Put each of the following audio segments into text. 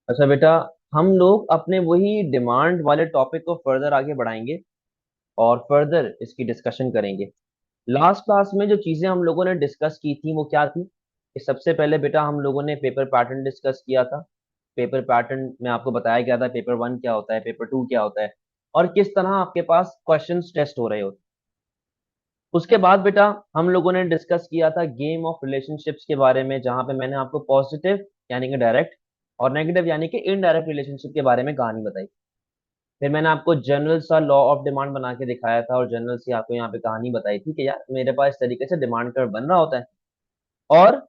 अच्छा बेटा, हम लोग अपने वही डिमांड वाले टॉपिक को फर्दर आगे बढ़ाएंगे और फर्दर इसकी डिस्कशन करेंगे। लास्ट क्लास में जो चीजें हम लोगों ने डिस्कस की थी वो क्या थी कि सबसे पहले बेटा हम लोगों ने पेपर पैटर्न डिस्कस किया था। पेपर पैटर्न में आपको बताया गया था पेपर वन क्या होता है, पेपर टू क्या होता है, और किस तरह आपके पास क्वेश्चंस टेस्ट हो रहे होते। उसके बाद बेटा हम लोगों ने डिस्कस किया था गेम ऑफ रिलेशनशिप्स के बारे में, जहां पे मैंने आपको पॉजिटिव यानी कि डायरेक्ट और नेगेटिव यानी कि इनडायरेक्ट रिलेशनशिप के बारे में कहानी बताई। फिर मैंने आपको जनरल सा लॉ ऑफ डिमांड बना के दिखाया था और जनरल सी आपको यहाँ पे कहानी बताई थी कि यार मेरे पास इस तरीके से डिमांड कर्व बन रहा होता है और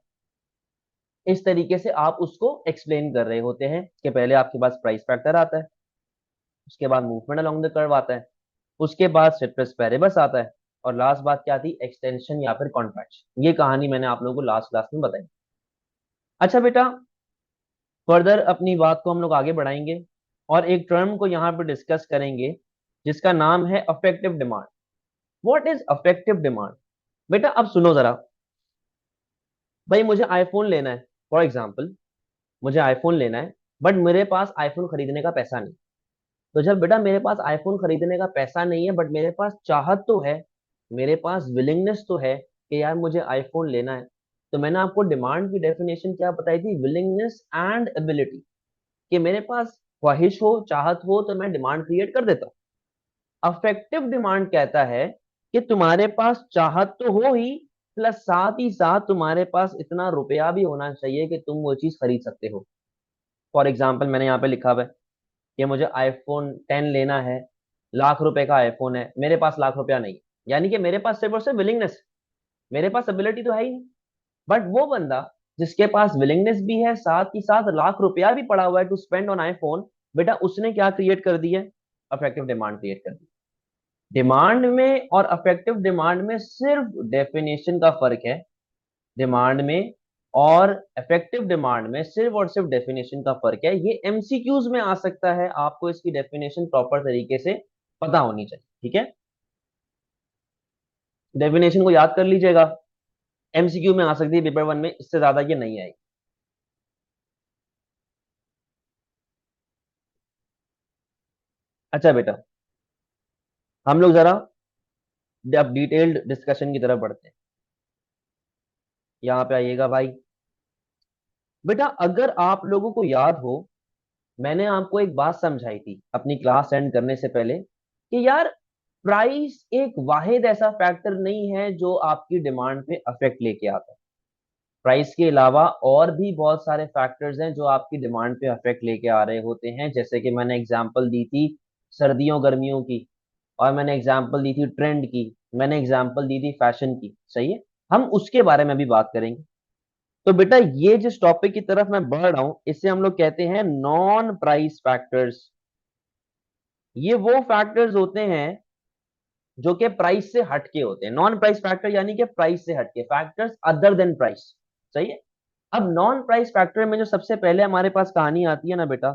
इस तरीके से आप उसको एक्सप्लेन कर रहे होते हैं कि पहले आपके पास प्राइस फैक्टर आता है, उसके बाद मूवमेंट अलोंग द कर्व आता है, उसके बाद सिट्रस पेरेबस आता है, और लास्ट बात क्या थी, एक्सटेंशन या फिर कॉन्ट्रैक्शन। ये कहानी मैंने आप लोगों को लास्ट क्लास में बताई। अच्छा बेटा, फर्दर अपनी बात को हम लोग आगे बढ़ाएंगे और एक टर्म को यहाँ पे डिस्कस करेंगे जिसका नाम है affective demand. What is affective demand? बेटा अब सुनो जरा। भाई मुझे आईफोन लेना है, फॉर एग्जाम्पल मुझे आईफोन लेना है, बट मेरे पास आईफोन खरीदने का पैसा नहीं। तो जब बेटा मेरे पास आईफोन खरीदने का पैसा नहीं है बट मेरे पास चाहत तो है, मेरे पास विलिंगनेस तो है कि यार मुझे आईफोन लेना है, तो मैंने आपको डिमांड की डेफिनेशन क्या बताई थी, विलिंगनेस एंड एबिलिटी। कि मेरे पास ख्वाहिश हो चाहत हो तो मैं डिमांड क्रिएट कर देता हूँ। अफेक्टिव डिमांड कहता है कि तुम्हारे पास चाहत तो हो ही, प्लस साथ ही साथ तुम्हारे पास इतना रुपया भी होना चाहिए कि तुम वो चीज खरीद सकते हो। फॉर एग्जाम्पल मैंने यहाँ पे लिखा हुआ है कि मुझे आईफोन 10 लेना है, लाख रुपए का आईफोन है, मेरे पास लाख रुपया नहीं है। यानी कि मेरे पास सिर्फ और सिर्फ विलिंगनेस, मेरे पास एबिलिटी तो है ही नहीं। बट वो बंदा जिसके पास विलिंगनेस भी है साथ ही साथ लाख रुपया भी पड़ा हुआ है टू स्पेंड ऑन आईफोन, बेटा उसने क्या क्रिएट कर दी है, अफेक्टिव डिमांड क्रिएट कर दी। डिमांड में और अफेक्टिव डिमांड में सिर्फ डेफिनेशन का फर्क है। डिमांड में और इफेक्टिव डिमांड में सिर्फ और सिर्फ डेफिनेशन का फर्क है। ये एमसीक्यूज में आ सकता है, आपको इसकी डेफिनेशन प्रॉपर तरीके से पता होनी चाहिए, ठीक है। डेफिनेशन को याद कर लीजिएगा, एमसीक्यू में आ सकती है पेपर वन में, इससे ज्यादा ये नहीं आएगी। अच्छा बेटा, हम लोग जरा अब डिटेल्ड डिस्कशन की तरफ बढ़ते हैं। यहाँ पे आइएगा भाई। बेटा अगर आप लोगों को याद हो, मैंने आपको एक बात समझाई थी अपनी क्लास एंड करने से पहले कि यार प्राइस एक वाहिद ऐसा फैक्टर नहीं है जो आपकी डिमांड पे अफेक्ट लेके आता है। प्राइस के अलावा और भी बहुत सारे फैक्टर्स हैं जो आपकी डिमांड पे अफेक्ट लेके आ रहे होते हैं, जैसे कि मैंने एग्जांपल दी थी सर्दियों गर्मियों की, और मैंने एग्जांपल दी थी ट्रेंड की, मैंने एग्जांपल दी थी फैशन की, सही है। हम उसके बारे में भी बात करेंगे। तो बेटा ये जिस टॉपिक की तरफ मैं बढ़ रहा हूं इसे हम लोग कहते हैं नॉन प्राइस फैक्टर्स। ये वो फैक्टर्स होते हैं जो कि प्राइस से हटके होते हैं। नॉन प्राइस फैक्टर यानी कि प्राइस से हटके, फैक्टर्स अदर देन प्राइस, सही है। अब नॉन प्राइस फैक्टर में जो सबसे पहले हमारे पास कहानी आती है ना बेटा,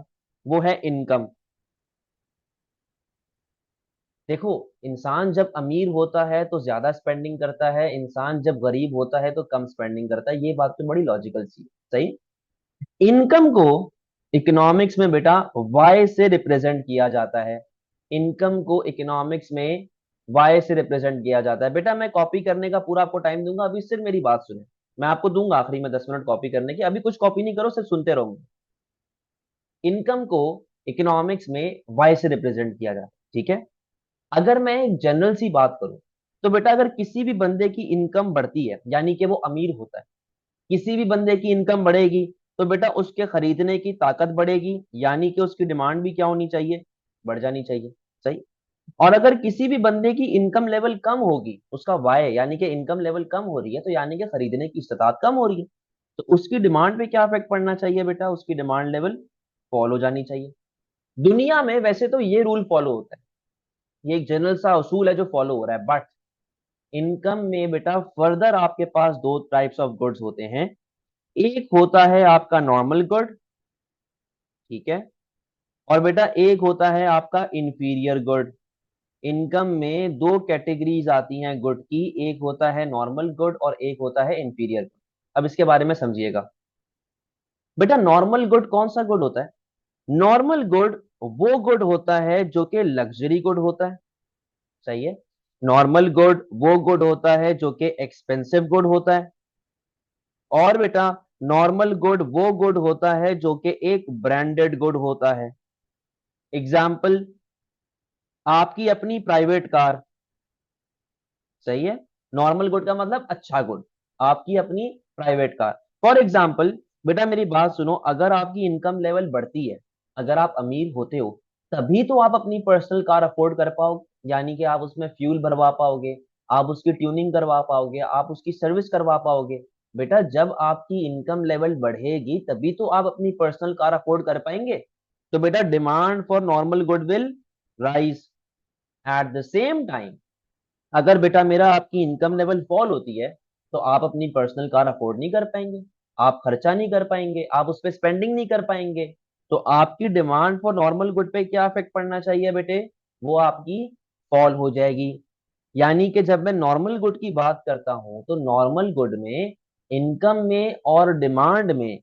वो है इनकम। देखो, इंसान जब अमीर होता है तो ज्यादा स्पेंडिंग करता है, इंसान जब गरीब होता है तो कम स्पेंडिंग करता है, ये बात तो बड़ी लॉजिकल सी है, सही। इनकम को इकोनॉमिक्स में बेटा वाई से रिप्रेजेंट किया जाता है। इनकम को इकोनॉमिक्स में वाई से रिप्रेजेंट किया जाता है। बेटा मैं कॉपी करने का पूरा आपको टाइम दूंगा, अभी सिर्फ मेरी बात सुने। मैं आपको दूंगा आखिरी में 10 मिनट कॉपी करने की, अभी कुछ कॉपी नहीं करो, सिर्फ सुनते रहो। इनकम को इकोनॉमिक्स में वाई से रिप्रेजेंट किया जाता है, ठीक है। अगर मैं एक जनरल सी बात करूं तो बेटा अगर किसी भी बंदे की इनकम बढ़ती है यानी कि वो अमीर होता है, किसी भी बंदे की इनकम बढ़ेगी तो बेटा उसके खरीदने की ताकत बढ़ेगी, यानी कि उसकी डिमांड भी क्या होनी चाहिए, बढ़ जानी चाहिए, सही। और अगर किसी भी बंदे की इनकम लेवल कम होगी, उसका वाय यानी कि इनकम लेवल कम हो रही है, तो यानी कि खरीदने की इस्तेताद कम हो रही है, तो उसकी डिमांड पे क्या इफेक्ट पड़ना चाहिए बेटा, उसकी डिमांड लेवल फॉलो हो जानी चाहिए। दुनिया में वैसे तो ये रूल फॉलो होता है, ये एक जनरल सा उसूल है जो फॉलो हो रहा है, बट इनकम में बेटा फर्दर आपके पास दो टाइप्स ऑफ गुड्स होते हैं। एक होता है आपका नॉर्मल गुड, ठीक है, और बेटा एक होता है आपका इंफीरियर गुड। इनकम में दो कैटेगरीज आती हैं गुड की, एक होता है नॉर्मल गुड और एक होता है इंफीरियर गुड। अब इसके बारे में समझिएगा। बेटा नॉर्मल गुड कौन सा गुड होता है? नॉर्मल गुड वो गुड होता है जो कि लग्जरी गुड होता है, सही है। नॉर्मल गुड वो गुड होता है जो कि एक्सपेंसिव गुड होता है। और बेटा नॉर्मल गुड वो गुड होता है जो कि एक ब्रांडेड गुड होता है। एग्जाम्पल, आपकी अपनी प्राइवेट कार, सही है। नॉर्मल गुड का मतलब अच्छा गुड, आपकी अपनी प्राइवेट कार। फॉर एग्जाम्पल बेटा मेरी बात सुनो, अगर आपकी इनकम लेवल बढ़ती है, अगर आप अमीर होते हो, तभी तो आप अपनी पर्सनल कार अफोर्ड कर पाओगे, यानी कि आप उसमें फ्यूल भरवा पाओगे, आप उसकी ट्यूनिंग करवा पाओगे, आप उसकी सर्विस करवा पाओगे। बेटा जब आपकी इनकम लेवल बढ़ेगी तभी तो आप अपनी पर्सनल कार अफोर्ड कर पाएंगे। तो बेटा demand for normal good will rise. At the same time अगर बेटा मेरा आपकी इनकम लेवल फॉल होती है, तो आप अपनी पर्सनल कार अफोर्ड नहीं कर पाएंगे, आप खर्चा नहीं कर पाएंगे, आप उस पर स्पेंडिंग नहीं कर पाएंगे। तो आपकी डिमांड फॉर नॉर्मल गुड पे क्या इफेक्ट पड़ना चाहिए बेटे, वो आपकी फॉल हो जाएगी। यानी कि जब मैं नॉर्मल गुड की बात करता हूं तो नॉर्मल गुड में इनकम में और डिमांड में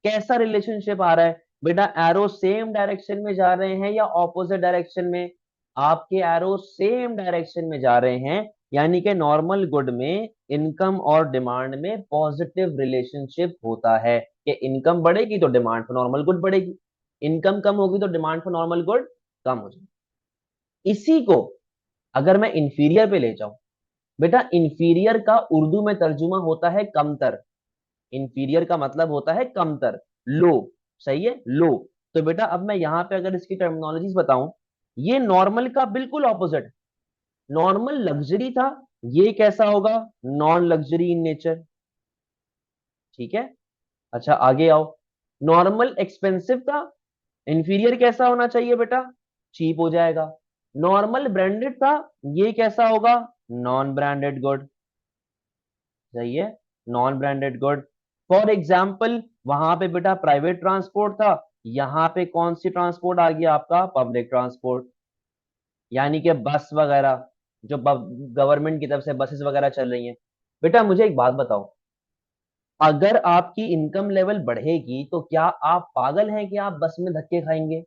कैसा रिलेशनशिप आ रहा है बेटा, एरो सेम डायरेक्शन में जा रहे हैं या ऑपोजिट डायरेक्शन में? आपके एरो सेम डायरेक्शन में जा रहे हैं, यानी कि नॉर्मल गुड में इनकम और डिमांड में पॉजिटिव रिलेशनशिप होता है कि इनकम बढ़ेगी तो डिमांड फॉर नॉर्मल गुड बढ़ेगी, इनकम कम होगी तो demand for normal good come हो जाएगी। इसी को अगर मैं इंफीरियर पे ले जाऊं, बेटा इंफीरियर का उर्दू में तर्जुमा होता है कमतर। इंफीरियर का मतलब होता है कमतर, लो, सही है, लो। तो बेटा अब मैं यहां पे अगर इसकी टर्मिनोलॉजीज बताऊं, ये नॉर्मल का बिल्कुल ऑपोजिट। नॉर्मल लग्जरी था, ये कैसा होगा, नॉन लग्जरी इन नेचर, ठीक है। अच्छा आगे आओ, नॉर्मल एक्सपेंसिव था, इंफीरियर कैसा होना चाहिए बेटा, चीप हो जाएगा। नॉर्मल ब्रांडेड था, ये कैसा होगा, नॉन ब्रांडेड गुड, सही है, non branded good. For example वहां पे बेटा प्राइवेट ट्रांसपोर्ट था, यहाँ पे कौन सी ट्रांसपोर्ट आ गया आपका, पब्लिक ट्रांसपोर्ट, यानी कि बस वगैरह, जो गवर्नमेंट की तरफ से बसेस वगैरह चल रही हैं। बेटा मुझे एक बात बताओ, अगर आपकी इनकम लेवल बढ़ेगी तो क्या आप पागल हैं कि आप बस में धक्के खाएंगे?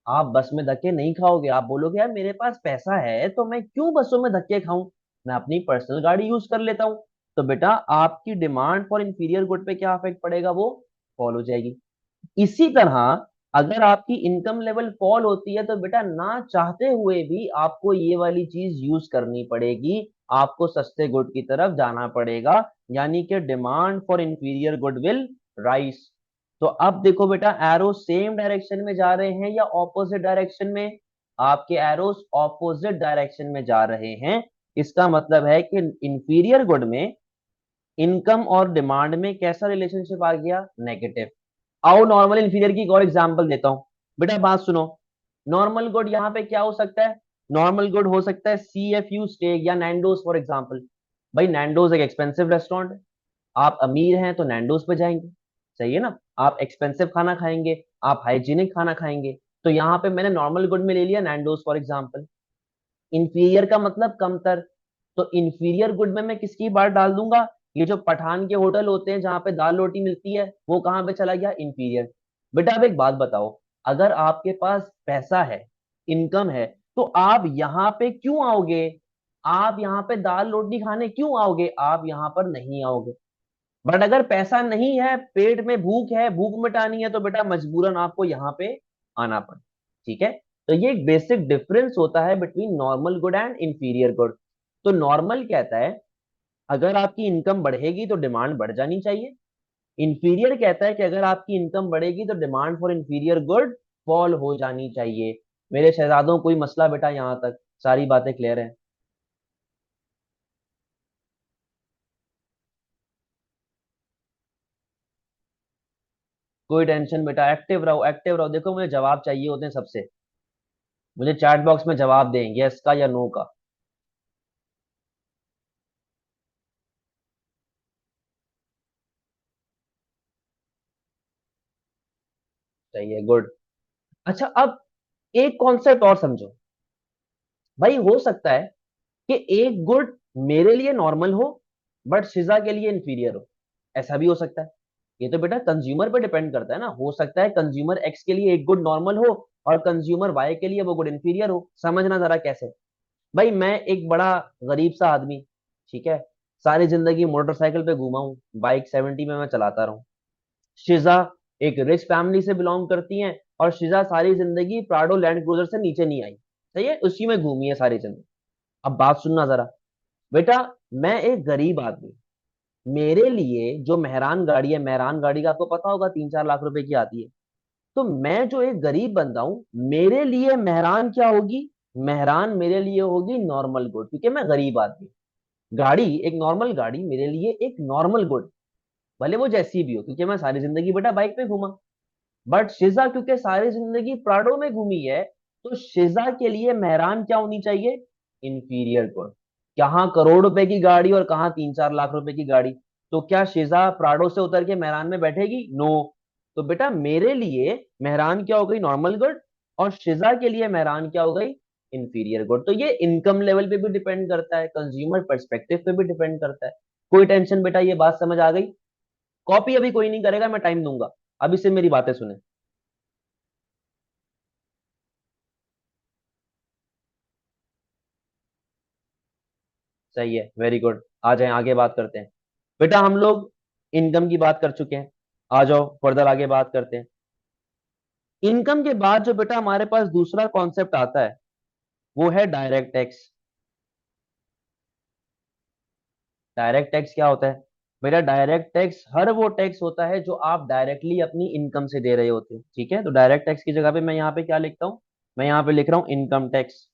आप बस में धक्के नहीं खाओगे, आप बोलोगे यार मेरे पास पैसा है तो मैं क्यों बसों में धक्के खाऊं, मैं अपनी पर्सनल गाड़ी यूज कर लेता हूं। तो बेटा आपकी डिमांड फॉर इंफीरियर गुड पे क्या इफेक्ट पड़ेगा, वो फॉल हो जाएगी। इसी तरह अगर आपकी इनकम लेवल फॉल होती है तो बेटा ना चाहते हुए भी आपको ये वाली चीज यूज करनी पड़ेगी, आपको सस्ते गुड की तरफ जाना पड़ेगा, यानी कि demand for inferior good will rise. तो अब देखो बेटा एरो सेम डायरेक्शन में जा रहे हैं या ऑपोजिट डायरेक्शन में, आपके एरोस ऑपोजिट डायरेक्शन में जा रहे हैं। इसका मतलब है कि इंफीरियर गुड में इनकम और डिमांड में कैसा रिलेशनशिप आ गया, नेगेटिव। आओ नॉर्मल इंफीरियर की एक और एग्जांपल देता हूं। बेटा बात सुनो, नॉर्मल गुड यहाँ पे क्या हो सकता है, नॉर्मल गुड हो सकता है CFU स्टेक या नैंडोज फॉर एग्जांपल। भाई नैंडोज एक एक्सपेंसिव रेस्टोरेंट है, आप अमीर हैं तो नैंडोज पे जाएंगे, सही है ना, आप एक्सपेंसिव खाना खाएंगे, आप हाइजीनिक खाना खाएंगे। तो यहाँ पे मैंने नॉर्मल गुड में ले लिया नैंडोज फॉर एग्जांपल। इंफीरियर का मतलब कमतर, तो इंफीरियर गुड में मैं किसकी बात डाल दूंगा, ये जो पठान के होटल होते हैं जहां पे दाल रोटी मिलती है, वो कहां पे चला गया, इंफीरियर। बेटा अब एक बात बताओ, अगर आपके पास पैसा है, इनकम है, तो आप यहाँ पे क्यों आओगे, आप यहाँ पे दाल रोटी खाने क्यों आओगे, आप यहाँ पर नहीं आओगे। बट अगर पैसा नहीं है, पेट में भूख है, भूख मिटानी है, तो बेटा मजबूरन आपको यहाँ पे आना पड़े, ठीक है। तो ये एक बेसिक डिफरेंस होता है between normal good and inferior good. तो नॉर्मल कहता है अगर आपकी इनकम बढ़ेगी तो डिमांड बढ़ जानी चाहिए, इंफीरियर कहता है कि अगर आपकी इनकम बढ़ेगी तो demand for inferior good fall हो जानी चाहिए। मेरे शहजादों कोई मसला बेटा, यहां तक सारी बातें क्लियर है? कोई टेंशन बेटा, एक्टिव रहो एक्टिव रहो, देखो मुझे जवाब चाहिए होते हैं सबसे, मुझे चैट बॉक्स में जवाब दें यस का या नो का। सही है, गुड। अच्छा अब एक कॉन्सेप्ट और समझो, भाई हो सकता है कि एक गुड मेरे लिए नॉर्मल हो बट शिजा के लिए इंफीरियर हो, ऐसा भी हो सकता है। ये तो बेटा कंज्यूमर पे डिपेंड करता है ना, हो सकता है कंज्यूमर एक्स के लिए एक गुड नॉर्मल हो और कंज्यूमर वाई के लिए वो गुड इंफीरियर हो। समझना जरा कैसे। भाई मैं एक बड़ा गरीब सा आदमी, ठीक है, सारी जिंदगी मोटरसाइकिल पे घूमा हूँ, बाइक 70 में मैं चलाता रहूं। शिजा एक रिच फैमिली से बिलोंग करती हैं, और शिजा सारी जिंदगी प्राडो लैंड क्रूजर से नीचे नहीं आई, सही है, उसी में घूमी है सारी जिंदगी। अब बात सुनना जरा बेटा, मैं एक गरीब आदमी, मेरे लिए जो मेहरान गाड़ी है, मेहरान गाड़ी का आपको पता होगा 3-4 लाख रुपए की आती है, तो मैं जो एक गरीब बंदा हूं, मेरे लिए मेहरान क्या होगी? मेहरान मेरे लिए होगी नॉर्मल गुड, क्योंकि मैं गरीब आदमी। गाड़ी एक नॉर्मल गाड़ी मेरे लिए एक नॉर्मल गुड, भले वो जैसी भी हो, क्योंकि मैं सारी जिंदगी बेटा बाइक पे घूमा। बट शिजा क्योंकि सारी जिंदगी प्राडो में घूमी है, तो शिजा के लिए मेहरान क्या होनी चाहिए? Inferior good. कहाँ करोड़ रुपए की गाड़ी और कहाँ 3-4 लाख रुपए की गाड़ी, तो क्या शिजा प्राडो से उतर के मेहरान में बैठेगी? नो। तो बेटा मेरे लिए मेहरान क्या हो गई? Normal good. और शिजा के लिए मेहरान क्या हो गई? Inferior good. तो ये इनकम लेवल पे भी डिपेंड करता है, कंज्यूमर पर्सपेक्टिव पे भी डिपेंड करता है। कोई टेंशन बेटा, ये बात समझ आ गई? कॉपी अभी कोई नहीं करेगा, मैं टाइम दूंगा, अभी से मेरी बातें सुने। सही है, वेरी गुड। आ जाए आगे बात करते हैं। बेटा हम लोग इनकम की बात कर चुके हैं, आ जाओ फर्दर आगे बात करते हैं। इनकम के बाद जो बेटा हमारे पास दूसरा कॉन्सेप्ट आता है, वो है डायरेक्ट टैक्स। डायरेक्ट टैक्स क्या होता है? बेटा डायरेक्ट टैक्स हर वो टैक्स होता है जो आप डायरेक्टली अपनी इनकम से दे रहे होते हैं, ठीक है। तो डायरेक्ट टैक्स की जगह पे मैं यहाँ पे क्या लिखता हूँ? मैं यहाँ पे लिख रहा हूँ इनकम टैक्स।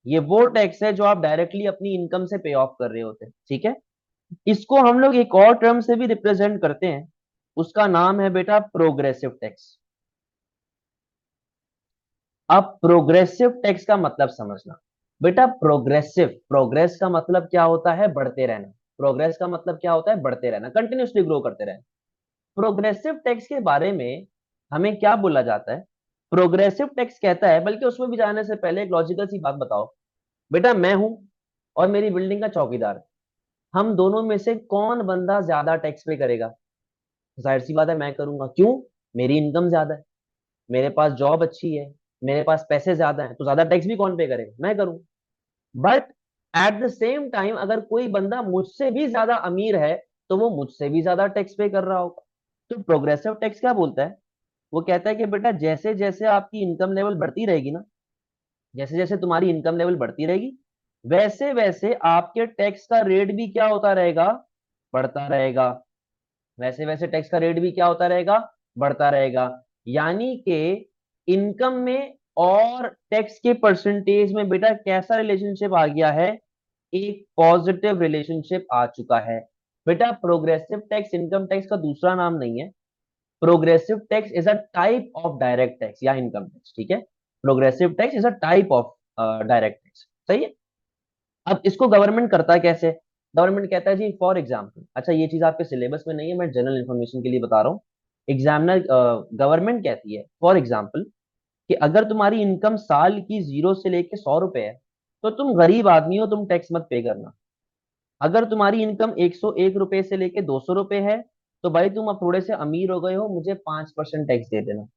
ये वो टैक्स है जो आप डायरेक्टली अपनी इनकम से पे ऑफ कर रहे होते हैं, ठीक है। इसको हम लोग एक और टर्म से भी रिप्रेजेंट करते हैं, उसका नाम है बेटा प्रोग्रेसिव टैक्स। अब प्रोग्रेसिव टैक्स का मतलब समझना। बेटा प्रोग्रेसिव, प्रोग्रेस का मतलब क्या होता है? बढ़ते रहना। प्रोग्रेस का मतलब क्या होता है? बढ़ते रहना, कंटिन्यूसली ग्रो करते रहना। प्रोग्रेसिव टैक्स के बारे में हमें क्या बोला जाता है? प्रोग्रेसिव टैक्स कहता है, बल्कि उसमें भी जाने से पहले एक लॉजिकल सी बात बताओ। बेटा मैं हूं और मेरी बिल्डिंग का चौकीदार है, हम दोनों में से कौन बंदा ज्यादा टैक्स पे करेगा? जाहिर सी बात है मैं करूंगा, क्यों? मेरी इनकम ज्यादा है, मेरे पास जॉब अच्छी है, मेरे पास पैसे ज्यादा हैं, तो ज्यादा टैक्स भी कौन पे करेगा? मैं करूँ। But at the same time अगर कोई बंदा मुझसे भी ज्यादा अमीर है, तो वो मुझसे भी ज्यादा टैक्स पे कर रहा होगा। तो प्रोग्रेसिव टैक्स क्या बोलता है? वो कहता है कि बेटा जैसे जैसे आपकी इनकम लेवल बढ़ती रहेगी ना, जैसे जैसे तुम्हारी इनकम लेवल बढ़ती रहेगी, वैसे वैसे आपके टैक्स का रेट भी क्या होता रहेगा? बढ़ता रहेगा। वैसे वैसे टैक्स का रेट भी क्या होता रहेगा? बढ़ता रहेगा। यानी कि इनकम में और टैक्स के परसेंटेज में बेटा कैसा रिलेशनशिप आ गया है? एक पॉजिटिव रिलेशनशिप आ चुका है। बेटा प्रोग्रेसिव टैक्स इनकम टैक्स का दूसरा नाम नहीं है। Progressive tax is a type of direct tax या इनकम टैक्स, ठीक है। Progressive tax is a type of direct tax, सही है। अब इसको गवर्नमेंट करता है कैसे? गवर्नमेंट कहता है जी, फॉर एग्जाम्पल, अच्छा ये चीज आपके सिलेबस में नहीं है, मैं जनरल इन्फॉर्मेशन के लिए बता रहा हूँ। एग्जामिनर, गवर्नमेंट कहती है फॉर एग्जाम्पल कि अगर तुम्हारी इनकम साल की 0 से लेके 100 रुपए है, तो तुम गरीब आदमी हो, तुम टैक्स मत पे करना। अगर तुम्हारी इनकम 101 रुपए से लेके 200 रुपए है, तो भाई तुम अब थोड़े से अमीर हो गए हो, मुझे 5% टैक्स दे देना।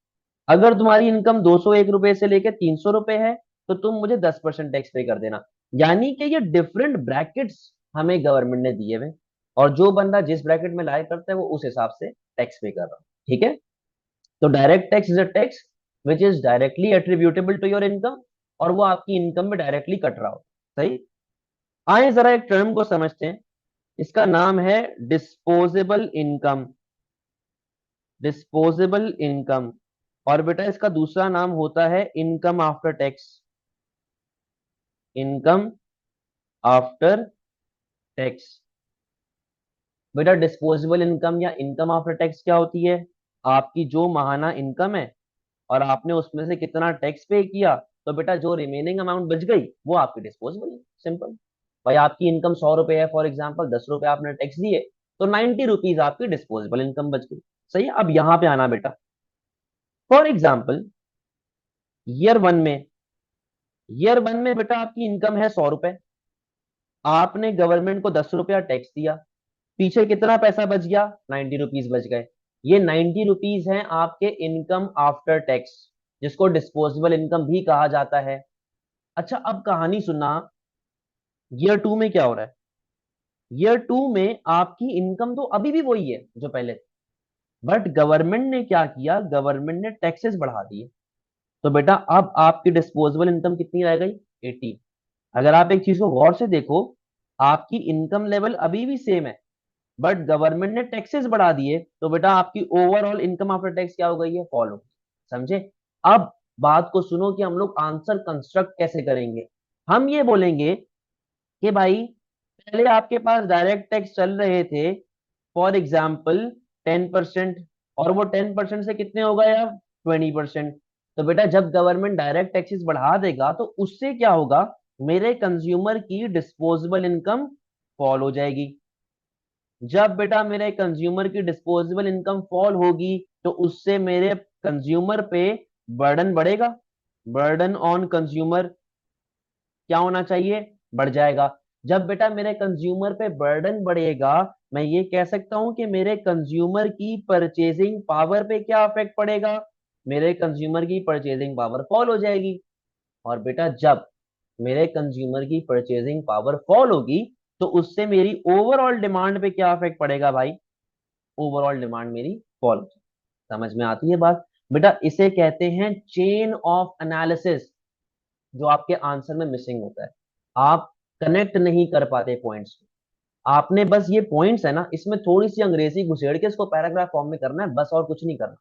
अगर तुम्हारी इनकम 201 रुपए से लेके 300 रुपए है, तो तुम मुझे 10% टैक्स पे कर देना। यानी कि ये डिफरेंट ब्रैकेट्स हमें गवर्नमेंट ने दिए हुए, और जो बंदा जिस ब्रैकेट में लाया करता है वो उस हिसाब से टैक्स पे कर रहा है, ठीक है। तो direct tax is a tax which is directly attributable to your income, और वो आपकी इनकम में डायरेक्टली कट रहा हो, सही। आए जरा एक टर्म को समझते हैं, इसका नाम है डिस्पोजेबल इनकम। Disposable income. और बेटा इसका दूसरा नाम होता है income after tax. Income after tax. बेटा डिस्पोजेबल इनकम या इनकम आफ्टर टैक्स क्या होती है? आपकी जो माहाना इनकम है, और आपने उसमें से कितना टैक्स पे किया, तो बेटा जो रिमेनिंग अमाउंट बच गई वो आपकी डिस्पोजेबल है, सिंपल। भाई आपकी इनकम 100 रुपए है, फॉर एग्जाम्पल 10 रुपए आपने टैक्स दिए, तो 90 रुपीज आपकी डिस्पोजेबल इनकम बच गई, सही है। अब यहां पे आना बेटा, फॉर एग्जाम्पल ईयर 1 में, ईयर 1 में बेटा आपकी इनकम है 100 रुपए, आपने गवर्नमेंट को 10 रुपया टैक्स दिया, पीछे कितना पैसा बच गया, 90 रुपीज बच गए। ये 90 रुपीज है आपके इनकम आफ्टर टैक्स, जिसको डिस्पोजेबल इनकम भी कहा जाता है। अच्छा, अब कहानी सुनना। ईयर टू में क्या हो रहा है? ईयर टू में आपकी इनकम तो अभी भी वही है जो पहले, बट गवर्नमेंट ने क्या किया, गवर्नमेंट ने टैक्सेस बढ़ा दिए। तो बेटा अब आपकी डिस्पोजेबल इनकम कितनी रह गई, 80। अगर आप एक चीज को गौर से देखो, आपकी इनकम लेवल अभी भी सेम है, बट गवर्नमेंट ने टैक्सेस बढ़ा दिए, तो बेटा आपकी ओवरऑल इनकम आफ्टर टैक्स क्या हो गई है, फॉल हो गई। समझे? अब बात को सुनो कि हम लोग आंसर कंस्ट्रक्ट कैसे करेंगे। हम ये बोलेंगे कि भाई पहले आपके पास डायरेक्ट टैक्स चल रहे थे, फॉर एग्जाम्पल 10%, और वो 10% से कितने हो गए अब, 20%। तो बेटा जब गवर्नमेंट डायरेक्ट टैक्सेस बढ़ा देगा तो उससे क्या होगा, मेरे कंज्यूमर की डिस्पोजेबल इनकम फॉल हो जाएगी। जब बेटा मेरे कंज्यूमर की डिस्पोजेबल इनकम फॉल होगी तो उससे मेरे कंज्यूमर पे बर्डन बढ़ेगा। बर्डन ऑन कंज्यूमर क्या होना चाहिए, बढ़ जाएगा। जब बेटा मेरे कंज्यूमर पे बर्डन बढ़ेगा, मैं ये कह सकता हूं कि मेरे कंज्यूमर की परचेजिंग पावर पे क्या इफेक्ट पड़ेगा, मेरे कंज्यूमर की परचेजिंग पावर फॉल हो जाएगी। और बेटा जब मेरे कंज्यूमर की परचेजिंग पावर फॉल होगी तो उससे मेरी ओवरऑल डिमांड पे क्या इफेक्ट पड़ेगा भाई, ओवरऑल डिमांड मेरी फॉल हो जाएगी। समझ में आती है बात? बेटा इसे कहते हैं चेन ऑफ एनालिसिस, जो आपके आंसर में मिसिंग होता है। आप कनेक्ट नहीं कर पाते पॉइंट्स को। आपने बस ये पॉइंट्स है ना, इसमें थोड़ी सी अंग्रेजी घुसेड़ के इसको पैराग्राफ फॉर्म में करना है, बस और कुछ नहीं करना।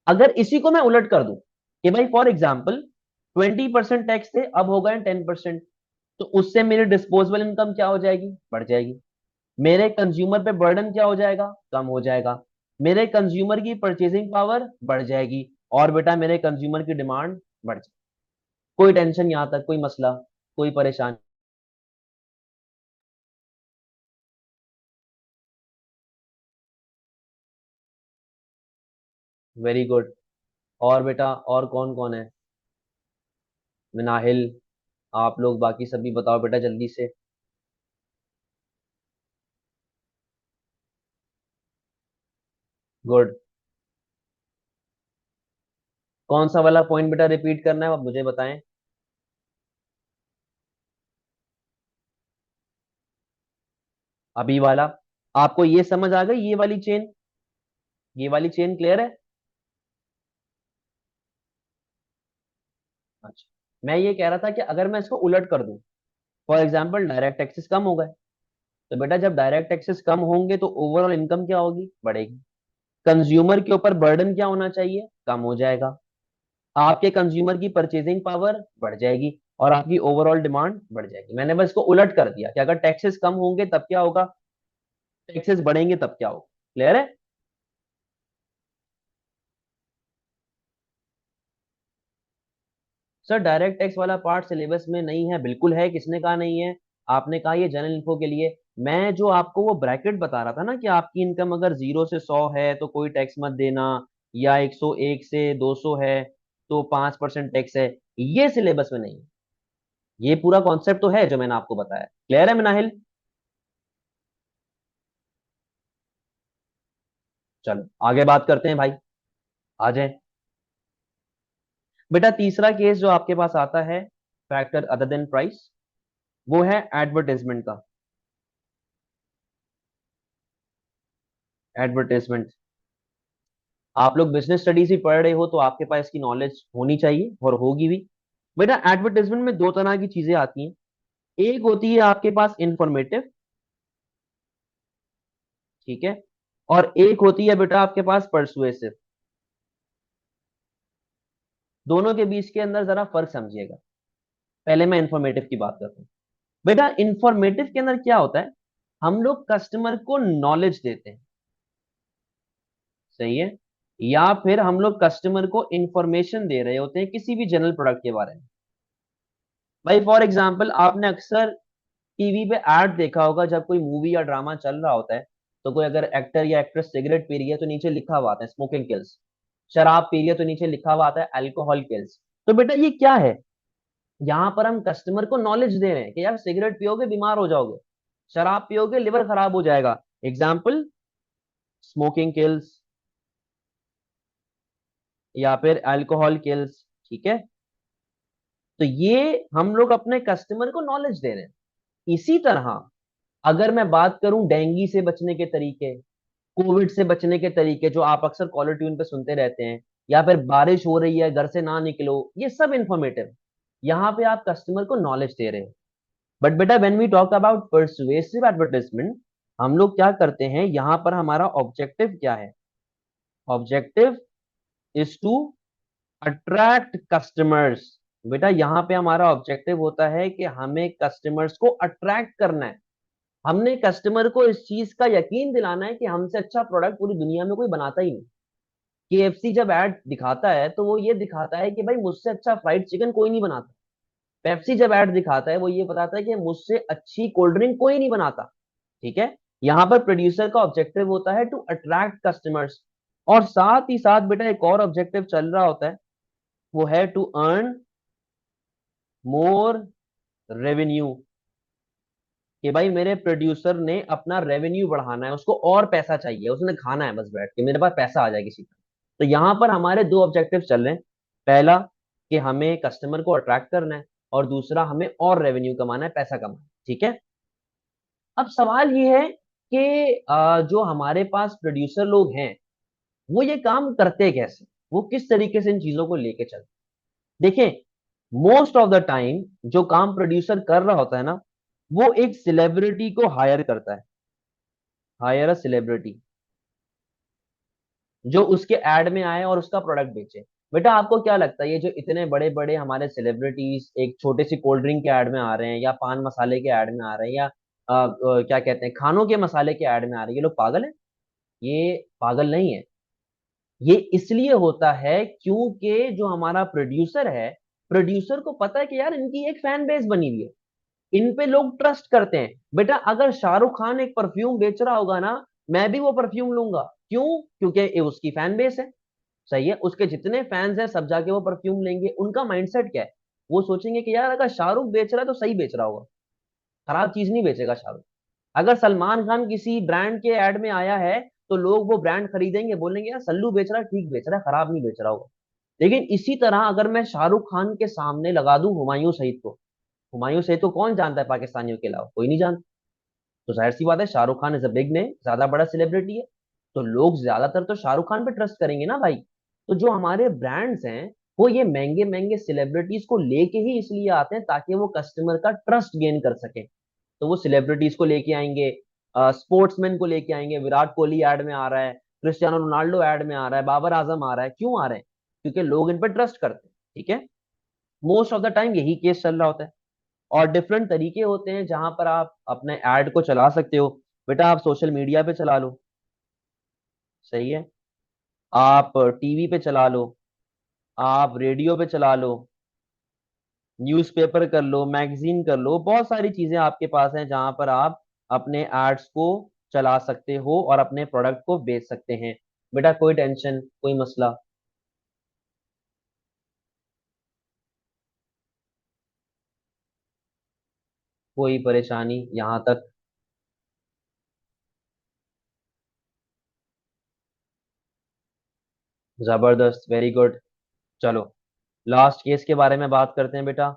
अगर इसी को मैं उलट कर दूं कि भाई फॉर एग्जाम्पल 20% टैक्स थे, अब हो गए 10%, तो उससे मेरी डिस्पोजेबल इनकम क्या हो जाएगी, बढ़ जाएगी। मेरे कंज्यूमर पे बर्डन क्या हो जाएगा, कम हो जाएगा। मेरे कंज्यूमर की परचेजिंग पावर बढ़ जाएगी, और बेटा मेरे कंज्यूमर की डिमांड बढ़ जाएगी। कोई टेंशन यहां तक, कोई मसला, कोई परेशानी? Very good. और बेटा और कौन कौन है, मिनाहिल, आप लोग बाकी सभी बताओ बेटा जल्दी से। गुड। कौन सा वाला पॉइंट बेटा रिपीट करना है, आप मुझे बताएं। अभी वाला, आपको ये समझ आ गई, ये वाली चेन, ये वाली चेन क्लियर है? अच्छा, मैं ये कह रहा था कि अगर मैं इसको उलट कर दूं, फॉर एग्जाम्पल डायरेक्ट टैक्सेस कम हो गए, तो बेटा जब डायरेक्ट टैक्सेस कम होंगे तो ओवरऑल इनकम क्या होगी, बढ़ेगी। कंज्यूमर के ऊपर बर्डन क्या होना चाहिए, कम हो जाएगा। आपके कंज्यूमर की परचेजिंग पावर बढ़ जाएगी, और आपकी ओवरऑल डिमांड बढ़ जाएगी। मैंने बस इसको उलट कर दिया कि अगर टैक्सेस कम होंगे तब क्या होगा, टैक्सेस बढ़ेंगे तब क्या होगा। क्लियर है? सर डायरेक्ट टैक्स वाला पार्ट सिलेबस में नहीं है, बिल्कुल है, किसने कहा नहीं है? आपने कहा ये जनरल इन्फो के लिए। मैं जो आपको वो ब्रैकेट बता रहा था ना कि आपकी इनकम अगर 0 से 100 है तो कोई टैक्स मत देना, या 101 से 200 है तो 5% टैक्स है, ये सिलेबस में नहीं है। ये पूरा कॉन्सेप्ट तो है जो मैंने आपको बताया। क्लियर है मिनाहिल? चलो आगे बात करते हैं भाई, आ जाए। बेटा तीसरा केस जो आपके पास आता है, फैक्टर अदर देन प्राइस, वो है एडवर्टाइजमेंट का। एडवर्टाइजमेंट, आप लोग बिजनेस स्टडीज ही पढ़ रहे हो तो आपके पास इसकी नॉलेज होनी चाहिए और होगी भी। बेटा एडवर्टाइजमेंट में दो तरह की चीजें आती हैं, एक होती है आपके पास इंफॉर्मेटिव, ठीक है, और एक होती है बेटा आपके पास परसुएसिव। दोनों के बीच के अंदर जरा फर्क समझिएगा। पहले मैं इंफॉर्मेटिव की बात करता हूँ। बेटा इंफॉर्मेटिव के अंदर क्या होता है, हम लोग कस्टमर को नॉलेज देते हैं, सही है, या फिर हम लोग कस्टमर को इंफॉर्मेशन दे रहे होते हैं किसी भी जनरल प्रोडक्ट के बारे में। भाई फॉर एग्जाम्पल आपने अक्सर टीवी पे ऐड देखा होगा, जब कोई मूवी या ड्रामा चल रहा होता है तो कोई अगर एक्टर या एक्ट्रेस सिगरेट पी रही है तो नीचे लिखा हुआ आता है स्मोकिंग किल्स, शराब पी रही है तो नीचे लिखा हुआ आता है अल्कोहल किल्स। तो बेटा ये क्या है, यहाँ पर हम कस्टमर को नॉलेज दे रहे हैं कि यार सिगरेट पियोगे बीमार हो जाओगे, शराब पियोगे लिवर खराब हो जाएगा, एग्जाम्पल, स्मोकिंग किल्स या फिर अल्कोहल किल्स, ठीक है। तो ये हम लोग अपने कस्टमर को नॉलेज दे रहे हैं। इसी तरह अगर मैं बात करूं डेंगू से बचने के तरीके, कोविड से बचने के तरीके जो आप अक्सर कॉलर ट्यून पे सुनते रहते हैं, या फिर बारिश हो रही है घर से ना निकलो, ये सब इंफॉर्मेटिव, यहाँ पे आप कस्टमर को नॉलेज दे रहे हैं। बट बेटा when we talk about persuasive advertisement, हम लोग क्या करते हैं, यहाँ पर हमारा ऑब्जेक्टिव क्या है? Objective is to attract customers. बेटा यहाँ पे हमारा ऑब्जेक्टिव होता है कि हमें कस्टमर्स को अट्रैक्ट करना है। हमने कस्टमर को इस चीज का यकीन दिलाना है कि हमसे अच्छा प्रोडक्ट पूरी दुनिया में कोई बनाता ही नहीं। केएफसी जब एड दिखाता है तो वो ये दिखाता है कि भाई मुझसे अच्छा फ्राइड चिकन कोई नहीं बनाता। पेप्सी जब एड दिखाता है वो ये बताता है कि मुझसे अच्छी कोल्ड ड्रिंक कोई नहीं बनाता। ठीक है। यहाँ पर प्रोड्यूसर का ऑब्जेक्टिव होता है टू अट्रैक्ट कस्टमर्स, और साथ ही साथ बेटा एक और ऑब्जेक्टिव चल रहा होता है, वो है टू अर्न मोर रेवेन्यू। कि भाई मेरे प्रोड्यूसर ने अपना रेवेन्यू बढ़ाना है, उसको और पैसा चाहिए, उसने खाना है बस बैठ के, मेरे पास पैसा आ जाए किसी का। तो यहाँ पर हमारे दो ऑब्जेक्टिव चल रहे हैं। पहला कि हमें कस्टमर को अट्रैक्ट करना है, और दूसरा हमें और रेवेन्यू कमाना है, पैसा कमाना है। ठीक है। अब सवाल ये है कि जो हमारे पास प्रोड्यूसर लोग हैं वो ये काम करते कैसे, वो किस तरीके से इन चीजों को लेके चलते। देखें, मोस्ट ऑफ द टाइम जो काम प्रोड्यूसर कर रहा होता है ना, वो एक सेलिब्रिटी को हायर करता है। हायर अ सेलिब्रिटी जो उसके एड में आए और उसका प्रोडक्ट बेचे। बेटा आपको क्या लगता है ये जो इतने बड़े बड़े हमारे सेलिब्रिटीज एक छोटे सी कोल्ड ड्रिंक के ऐड में आ रहे हैं, या पान मसाले के ऐड में आ रहे हैं, या क्या कहते हैं खानों के मसाले के ऐड में आ रहे हैं, ये लोग पागल हैं? ये पागल नहीं है। ये इसलिए होता है क्योंकि जो हमारा प्रोड्यूसर है, प्रोड्यूसर को पता है कि यार इनकी एक फैन बेस बनी हुई है, इन पे लोग ट्रस्ट करते हैं। बेटा अगर शाहरुख खान एक परफ्यूम बेच रहा होगा ना, मैं भी वो परफ्यूम लूंगा। क्यों? क्योंकि ये उसकी फैन बेस है। सही है, उसके जितने फैंस हैं सब जाके वो परफ्यूम लेंगे। उनका माइंडसेट क्या है? वो सोचेंगे कि यार अगर शाहरुख बेच रहा है तो सही बेच रहा होगा, खराब चीज नहीं बेचेगा शाहरुख। अगर सलमान खान किसी ब्रांड के ऐड में आया है तो लोग वो ब्रांड खरीदेंगे, बोलेंगे यार सल्लू बेच रहा है, ठीक बेच रहा है, खराब नहीं बेच रहा होगा। लेकिन इसी तरह अगर मैं शाहरुख खान के सामने लगा दूं हुमायूं सईद को, हुमायूं सईद को कौन जानता है पाकिस्तानियों के अलावा? कोई नहीं जानता। तो जाहिर सी बात है Shahrukh Khan is a big name, ज्यादा बड़ा सेलिब्रिटी है, तो लोग ज्यादातर तो शाहरुख खान पे ट्रस्ट करेंगे ना भाई। तो जो हमारे ब्रांड्स हैं वो ये महंगे महंगे सेलिब्रिटीज को लेके ही इसलिए आते हैं ताकि वो कस्टमर का ट्रस्ट गेन कर सके। तो वो सेलिब्रिटीज को लेके आएंगे, स्पोर्ट्समैन को लेके आएंगे, विराट कोहली ऐड में आ रहा है, क्रिस्टियानो रोनाल्डो ऐड में आ रहा है, बाबर आजम आ रहा है। क्यों आ रहे हैं? क्योंकि लोग इन पर ट्रस्ट करते हैं। ठीक है। मोस्ट ऑफ द टाइम यही केस चल रहा होता है। और डिफरेंट तरीके होते हैं जहां पर आप अपने ऐड को चला सकते हो। बेटा आप सोशल मीडिया पे चला लो, सही है, आप टीवी पे चला लो, आप रेडियो पे चला लो, न्यूज़पेपर कर लो, मैगजीन कर लो, बहुत सारी चीजें आपके पास हैं जहां पर आप अपने एड्स को चला सकते हो और अपने प्रोडक्ट को बेच सकते हैं। बेटा कोई टेंशन, कोई मसला? कोई परेशानी यहां तक? जबरदस्त, वेरी गुड। चलो लास्ट केस के बारे में बात करते हैं बेटा।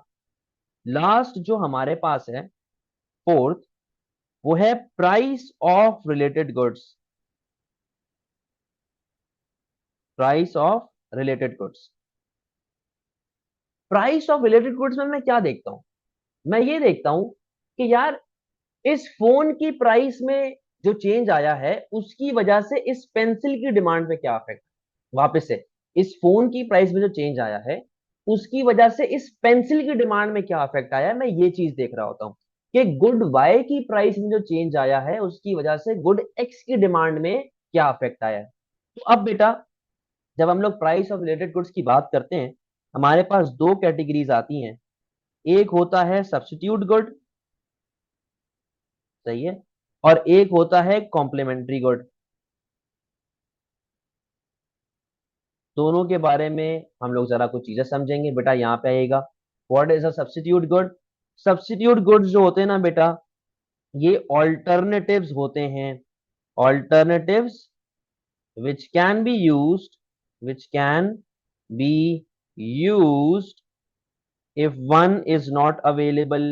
लास्ट जो हमारे पास है, फोर्थ, वो है price of related goods. Price of related goods. Price of related goods में मैं क्या देखता हूं? मैं ये देखता हूं कि यार इस फोन की प्राइस में जो चेंज आया है उसकी वजह से इस पेंसिल की डिमांड पे क्या इफेक्ट। वापस से, इस फोन की प्राइस में जो चेंज आया है उसकी वजह से इस पेंसिल की डिमांड में क्या इफेक्ट आया है, मैं ये चीज देख रहा होता हूँ। कि गुड वाई की प्राइस में जो चेंज आया है उसकी वजह से गुड एक्स की डिमांड में क्या इफेक्ट आया है। तो अब बेटा जब हम लोग प्राइस ऑफ रिलेटेड गुड्स की बात करते हैं, हमारे पास दो कैटेगरीज आती हैं। एक होता है सब्स्टिट्यूट गुड, सही है, और एक होता है कॉम्प्लीमेंट्री गुड। दोनों के बारे में हम लोग जरा कुछ चीजें समझेंगे। बेटा यहाँ पे आएगा, what is a substitute good. Substitute goods जो होते हैं ना बेटा, ये ऑल्टरनेटिव्स होते हैं alternatives which can be used, which can be used if one is not available,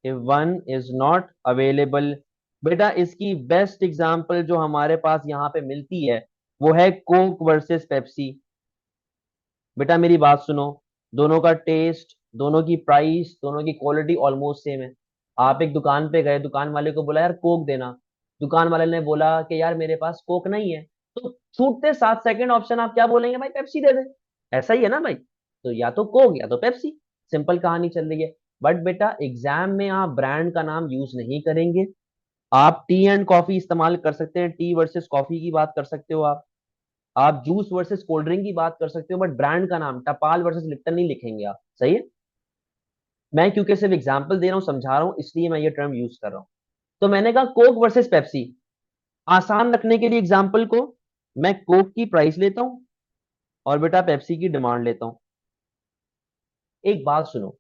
if one is not available। बेटा इसकी बेस्ट एग्जांपल जो हमारे पास यहाँ पे मिलती है वो है कोक वर्सेस पेप्सी। बेटा मेरी बात सुनो, दोनों का टेस्ट, दोनों की प्राइस, दोनों की क्वालिटी ऑलमोस्ट सेम है। आप एक दुकान पे गए, दुकान वाले को बोला यार कोक देना, दुकान वाले ने बोला कि यार मेरे पास कोक नहीं है, तो छूटते 7 सेकंड ऑप्शन आप क्या बोलेंगे, भाई पेप्सी दे दे। ऐसा ही है ना भाई, तो या तो कोक या तो पेप्सी, सिंपल कहानी चल रही है। बट बेटा एग्जाम में आप ब्रांड का नाम यूज नहीं करेंगे। आप टी एंड कॉफी इस्तेमाल कर सकते हैं, टी वर्सेस कॉफी की बात कर सकते हो आप जूस वर्सेस कोल्ड ड्रिंक की बात कर सकते हो, बट ब्रांड का नाम टपाल वर्सेस लिप्टन नहीं लिखेंगे आप, सही है। मैं क्योंकि सिर्फ एग्जांपल दे रहा हूँ, समझा रहा हूँ, इसलिए मैं ये टर्म यूज कर रहा हूँ। तो मैंने कहा कोक वर्सेस पेप्सी, आसान रखने के लिए एग्जांपल को, मैं कोक की प्राइस लेता हूँ और बेटा पेप्सी की डिमांड लेता हूँ। एक बात सुनो,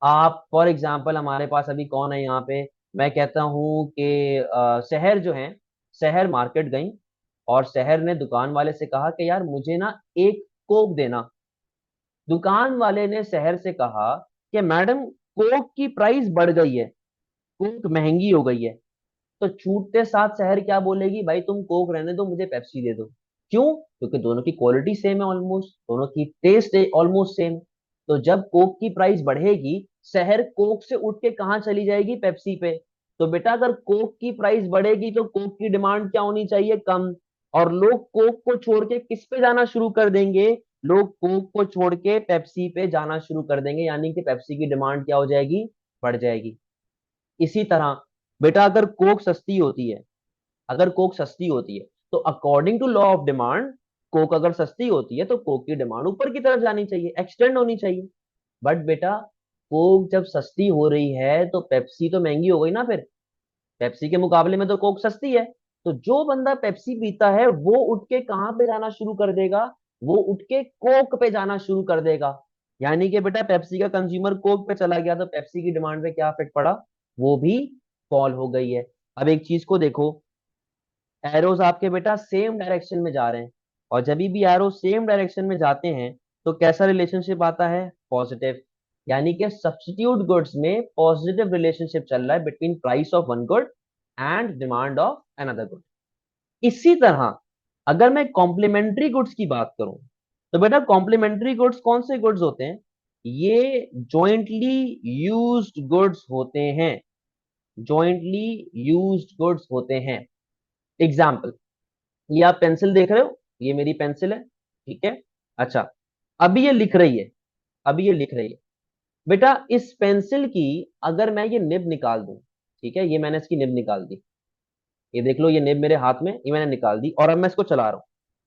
आप फॉर एग्जाम्पल हमारे पास अभी कौन है यहाँ पे, मैं कहता हूँ कि शहर जो है, शहर मार्केट गई और शहर ने दुकान वाले से कहा कि यार मुझे ना एक कोक देना। दुकान वाले ने शहर से कहा कि मैडम कोक की प्राइस बढ़ गई है, कोक महंगी हो गई है। तो छूटते साथ शहर क्या बोलेगी, भाई तुम कोक रहने दो, मुझे पेप्सी दे दो। क्यों? क्योंकि दोनों की क्वालिटी सेम है ऑलमोस्ट, दोनों की टेस्ट है ऑलमोस्ट सेम। तो जब कोक की प्राइस बढ़ेगी, शहर कोक से उठ के कहाँ चली जाएगी, पेप्सी पे। तो बेटा अगर कोक की प्राइस बढ़ेगी तो कोक की डिमांड क्या होनी चाहिए, कम। और लोग कोक को छोड़ के किस पे जाना शुरू कर देंगे, लोग कोक को छोड़ के पेप्सी पे जाना शुरू कर देंगे, यानी कि पेप्सी की डिमांड क्या हो जाएगी, बढ़ जाएगी। इसी तरह बेटा अगर कोक सस्ती होती है, अगर कोक सस्ती होती है तो according to law of demand, Coke अगर सस्ती होती है तो कोक की डिमांड ऊपर की तरफ जानी चाहिए, एक्सटेंड होनी चाहिए। बट बेटा कोक जब सस्ती हो रही है तो पेप्सी तो महंगी हो गई ना, फिर पेप्सी के मुकाबले में तो कोक सस्ती है। तो जो बंदा पेप्सी पीता है वो उठ के कहाँ पे जाना शुरू कर देगा, वो उठ के कोक पे जाना शुरू कर देगा। यानी कि बेटा पेप्सी का कंज्यूमर कोक पे चला गया तो पेप्सी की डिमांड पे क्या इफेक्ट पड़ा, वो भी फॉल हो गई है। अब एक चीज को देखो, एरोज आपके बेटा सेम डायरेक्शन में जा रहे हैं, और जब भी एरो सेम डायरेक्शन में जाते हैं तो कैसा रिलेशनशिप आता है, पॉजिटिव। यानी कि सब्स्टिट्यूट गुड्स में पॉजिटिव रिलेशनशिप चल रहा है between price of one good and demand of another good. इसी तरह अगर मैं कॉम्प्लीमेंट्री गुड्स की बात करूं, तो बेटा कॉम्प्लीमेंट्री गुड्स कौन से गुड्स होते हैं, ये जॉइंटली यूज्ड गुड्स होते हैं, जॉइंटली यूज्ड गुड्स होते हैं। एग्जाम्पल, ये आप पेंसिल देख रहे हो, ये मेरी पेंसिल है, ठीक है। अच्छा, अभी ये लिख रही है, अभी ये लिख रही है। बेटा इस पेंसिल की अगर मैं ये निब निकाल दूं, ठीक है, ये मैंने इसकी निब निकाल दी, ये देख लो, ये निब मेरे हाथ में, ये मैंने निकाल दी और अब मैं इसको चला रहा हूं।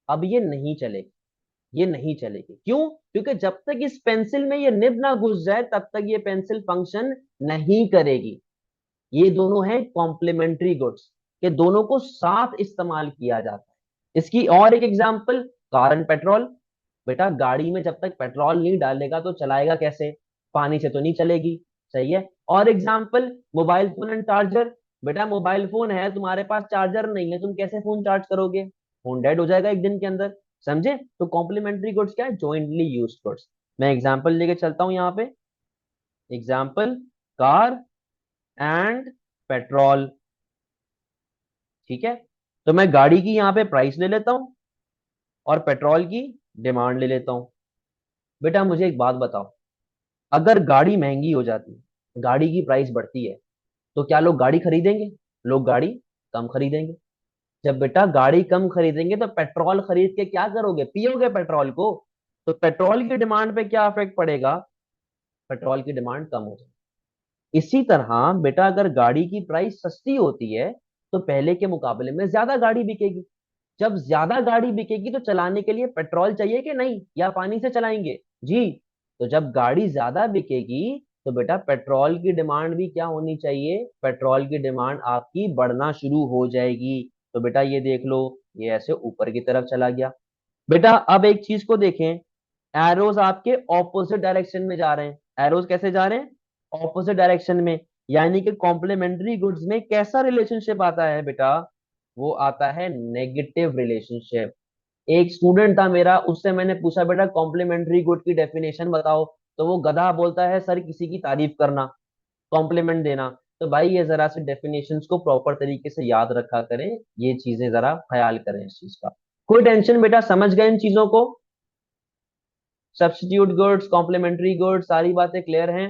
अब ये नहीं चलेगी, ये नहीं चलेगी, क्यों? क्योंकि जब तक इस पेंसिल में ये निब ना घुस जाए तब तक ये पेंसिल फंक्शन नहीं करेगी। ये दोनों हैं कॉम्प्लीमेंट्री गुड्स, के दोनों को साथ इस्तेमाल किया जाता है। इसकी और एक एग्जांपल, कार एंड पेट्रोल। बेटा गाड़ी में जब तक पेट्रोल नहीं डालेगा तो चलाएगा कैसे, पानी से तो नहीं चलेगी, सही है। और example, mobile phone and charger. बेटा मोबाइल फोन है, तुम्हारे पास चार्जर नहीं है, तुम कैसे फोन चार्ज करोगे, फोन डेड हो जाएगा एक दिन के अंदर, समझे। तो कॉम्प्लीमेंट्री गुड्स क्या है, जॉइंटली यूज्ड गुड्स। मैं एग्जांपल लेके चलता हूं यहाँ पे, एग्जांपल, कार एंड पेट्रोल, ठीक है। तो मैं गाड़ी की यहाँ पे प्राइस ले लेता हूँ और पेट्रोल की डिमांड ले लेता हूँ। बेटा मुझे एक बात बताओ, अगर गाड़ी महंगी हो जाती है, गाड़ी की प्राइस बढ़ती है, तो क्या लोग गाड़ी खरीदेंगे, लोग गाड़ी कम खरीदेंगे। जब बेटा गाड़ी कम खरीदेंगे तो पेट्रोल खरीद के क्या करोगे, पियोगे पेट्रोल को। तो पेट्रोल की डिमांड पे क्या इफेक्ट पड़ेगा, पेट्रोल की डिमांड कम हो जाएगी। इसी तरह बेटा अगर गाड़ी की प्राइस सस्ती होती है तो पहले के मुकाबले में ज्यादा गाड़ी बिकेगी। जब ज्यादा गाड़ी बिकेगी तो चलाने के लिए पेट्रोल चाहिए कि नहीं, या पानी से चलाएंगे, जी। तो जब गाड़ी ज्यादा बिकेगी तो बेटा पेट्रोल की डिमांड भी क्या होनी चाहिए, पेट्रोल की डिमांड आपकी बढ़ना शुरू हो जाएगी। तो बेटा ये देख लो, ये ऐसे ऊपर की तरफ चला गया। बेटा अब एक चीज को देखें, एरोज आपके ऑपोजिट डायरेक्शन में जा रहे हैं, एरोज कैसे जा रहे हैं, ऑपोजिट डायरेक्शन में। यानी कि कॉम्प्लीमेंट्री गुड्स में कैसा रिलेशनशिप आता है बेटा, वो आता है नेगेटिव रिलेशनशिप। एक स्टूडेंट था मेरा, उससे मैंने पूछा बेटा कॉम्प्लीमेंट्री गुड की डेफिनेशन बताओ, तो वो गधा बोलता है सर किसी की तारीफ करना, कॉम्प्लीमेंट देना। तो भाई ये जरा से डेफिनेशंस को प्रॉपर तरीके से याद रखा करें, ये चीजें जरा ख्याल करें इस चीज का। कोई टेंशन बेटा, समझ गए इन चीजों को? सब्स्टिट्यूट गुड्स, कॉम्प्लीमेंट्री गुड्स, सारी बातें क्लियर हैं?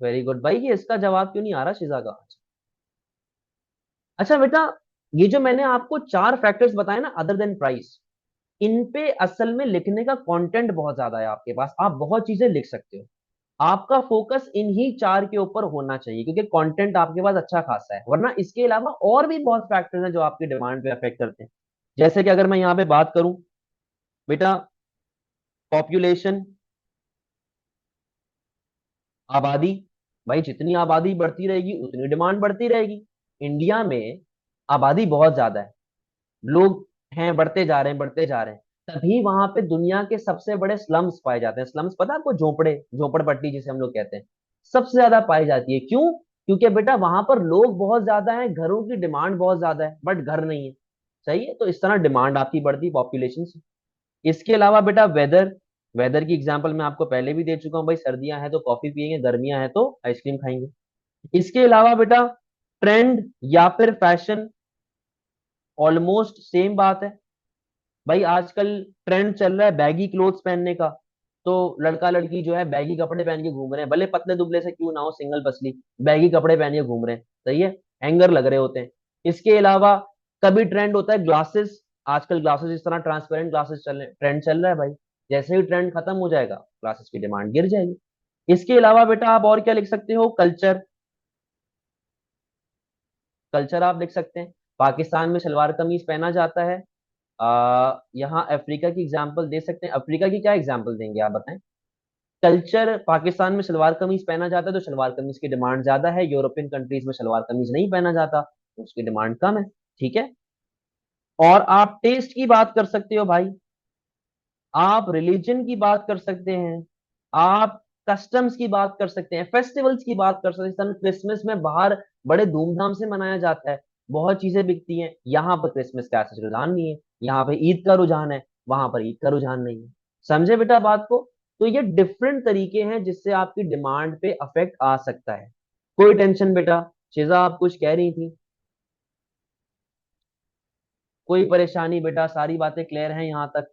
वेरी गुड भाई, ये इसका जवाब क्यों नहीं आ रहा शिजा का? अच्छा बेटा, ये जो मैंने आपको चार फैक्टर्स बताए ना अदर देन प्राइस, इन पे असल में लिखने का कंटेंट बहुत ज्यादा है आपके पास, आप बहुत चीजें लिख सकते हो। आपका फोकस इन ही चार के ऊपर होना चाहिए क्योंकि कंटेंट आपके पास अच्छा खासा है, वरना इसके अलावा और भी बहुत फैक्टर्स हैं जो आपकी डिमांड पे अफेक्ट करते हैं। जैसे कि अगर मैं यहाँ पे बात करूं बेटा, पॉपुलेशन, आबादी। भाई जितनी आबादी बढ़ती रहेगी उतनी डिमांड बढ़ती रहेगी। इंडिया में आबादी बहुत ज्यादा है, लोग हैं, बढ़ते जा रहे हैं, बढ़ते जा रहे हैं। तभी वहां पे दुनिया के सबसे बड़े स्लम्स पाए जाते हैं। स्लम्स पता है आपको? झोपड़े, झोपड़पट्टी जिसे हम लोग कहते हैं, सबसे ज्यादा पाई जाती है। क्यों? क्योंकि बेटा वहां पर लोग बहुत ज्यादा हैं, घरों की डिमांड बहुत ज्यादा है, बट घर नहीं है। सही है, तो इस तरह डिमांड आपकी बढ़ती पॉपुलेशन से। इसके अलावा बेटा वेदर, वेदर की एग्जांपल मैं आपको पहले भी दे चुका हूँ भाई, सर्दियां हैं तो कॉफी पियेंगे, गर्मियां हैं तो आइसक्रीम खाएंगे। इसके अलावा बेटा ट्रेंड या फिर फैशन, ऑलमोस्ट सेम बात है। भाई आजकल ट्रेंड चल रहा है बैगी क्लोथ्स पहनने का, तो लड़का लड़की जो है बैगी कपड़े पहन के घूम रहे हैं, भले पतले दुबले से क्यों ना हो, सिंगल पसली, बैगी कपड़े पहन के घूम रहे हैं। सही है, हैंगर लग रहे होते हैं। इसके अलावा कभी ट्रेंड होता है ग्लासेस, आजकल ग्लासेस इस तरह ट्रांसपेरेंट ग्लासेस चल रहे हैं, ट्रेंड चल रहा है भाई। जैसे ही ट्रेंड खत्म हो जाएगा ग्लासेस की डिमांड गिर जाएगी। इसके अलावा बेटा आप और क्या लिख सकते हो? कल्चर, कल्चर आप लिख सकते हैं। पाकिस्तान में सलवार कमीज पहना जाता है। यहाँ अफ्रीका की एग्जाम्पल दे सकते हैं, अफ्रीका की क्या एग्जाम्पल देंगे आप बताएं? कल्चर, पाकिस्तान में सलवार कमीज पहना जाता है तो सलवार कमीज की डिमांड ज्यादा है, यूरोपियन कंट्रीज में सलवार कमीज नहीं पहना जाता तो उसकी डिमांड कम है। ठीक है। और आप टेस्ट की बात कर सकते हो भाई, आप रिलीजन की बात कर सकते हैं, आप कस्टम्स की बात कर सकते हैं, फेस्टिवल्स की बात कर सकते हैं। इस तरह क्रिसमस में बाहर बड़े धूमधाम से मनाया जाता है, बहुत चीजें बिकती हैं, यहाँ पर क्रिसमस का ऐसा रुझान नहीं है, यहाँ पे ईद का रुझान है, वहां पर ईद का रुझान नहीं है। समझे बेटा बात को? तो ये डिफरेंट तरीके हैं जिससे आपकी डिमांड पे अफेक्ट आ सकता है। कोई टेंशन बेटा? शिजा आप कुछ कह रही थी? कोई परेशानी बेटा? सारी बातें क्लियर हैं यहाँ तक?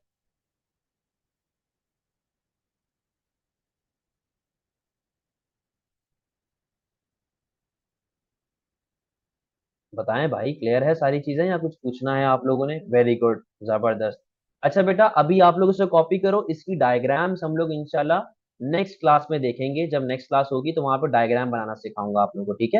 बताएं भाई, क्लियर है सारी चीजें या कुछ पूछना है आप लोगों ने? वेरी गुड, जबरदस्त। अच्छा बेटा, अभी आप लोग इसे कॉपी करो, इसकी डायग्राम्स हम लोग इंशाल्लाह नेक्स्ट क्लास में देखेंगे। जब नेक्स्ट क्लास होगी तो वहां पर डायग्राम बनाना सिखाऊंगा आप लोगों को, ठीक है?